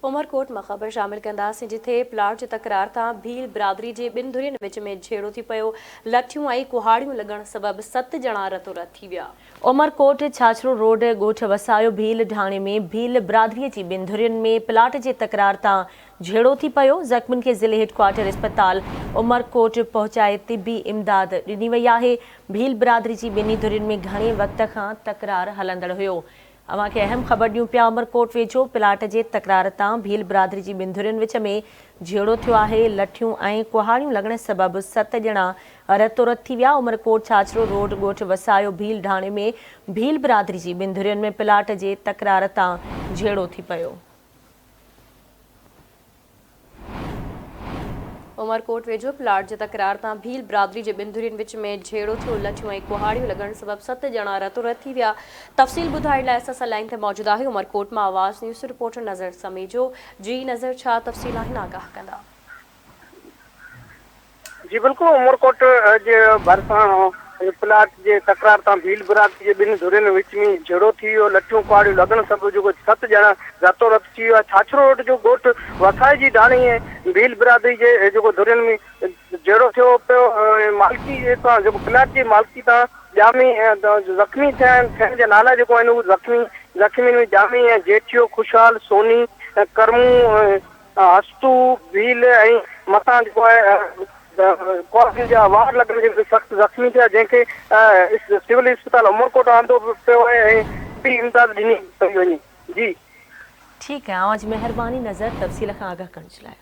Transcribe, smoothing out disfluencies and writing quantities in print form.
उमरकोट में ख़बर शामिल कंदासीं जिथे प्लाट जी तकरार तां भील बिरादरी जे ॿिनि धुरियुनि विच में झेड़ो थी पियो। लठियूं ऐं कुहाड़ियूं लॻण सबबि 7 ॼणा रतोरत थी विया। उमरकोट छाछरो रोड ॻोठ वसायो भील ढाणे में भील बिरादरीअ जी ॿिनि धुरियुनि में प्लाट जे तकरार तां झेड़ो थी पियो। ज़ख़्मियुनि खे ज़िले हेडक्वार्टर अस्पताल उमरकोट पहुचाए तिबी इमदाद ॾिनी वई आहे। भील बिरादरी जी ॿिन्ही धुरियुनि में घणे वक़्त खां तकरार हलंदड़ हुयो। अवां खे अहम ख़बर ॾियूं पिया। उमरकोट वेझो प्लाट जे तकरार तां भील बिरादरी जी ॿिनि धुरियुनि विच में झेड़ो थियो आहे। लठियूं ऐं कुहाड़ियूं लॻण सबबि 7 ॼणा रतोरत थी विया। उमरकोट छाछरो रोड ॻोठ वसायो भील ढाणे में भील बिरादरी जी ॿिनि धुरियुनि में प्लाट जे तकरार तां झेड़ो थी पियो। उमरकोट वेझो प्लाट जे तकरार तां भील बिरादरी जे ॿिनि धुरियुनि विच में झेड़ो थियो। लठियूं ऐं कुहाड़ियूं लॻण सबबि 7 ॼणा रतोरत थी विया। तफ़सील ॿुधाइण लाइ असां लाइन ते मौजूदु आहे उमरकोट मां आवाज़ न्यूज़ रिपोर्टर नज़र समेजो। जी नज़र, छा तफ़सील आहिनि, आगाह कंदा। जी बिल्कुल, उमरकोट जे भरिसां प्लाट जे तकरार तां भील बिरादरी जे ॿिनि धुरियुनि विच में झेड़ो थी वियो। लठियूं कुहाड़ियूं लॻण सबबि जेको 7 ॼणा रतोरत थी वियो आहे। छाछरो रोड जो ॻोठ वसाए जी ढाणी ऐं भील बिरादरी जे जेको धुरियुनि में झेड़ो थियो पियो। मालिकी तां जेको प्लाट जी मालिकी तां ॼामी ज़ख़्मी थियण जा नाला जेको आहिनि उहे ज़ख़्मी में ॼामी ऐं जेठियो खुशहाल सोनी करमू हस्तू भील ऐं मथां जेको आहे कॉलेज जा वार लॻण जे सख़्तु ज़ख़्मी थिया, जंहिंखे सिविल अस्पताल उमरकोट आंदो पियो आहे ऐं बि इमदाद ॾिनी पई वञे। जी ठीकु आहे, आवाज़ महिरबानी नज़र तफ़सील खां आगाह करण जे लाइ।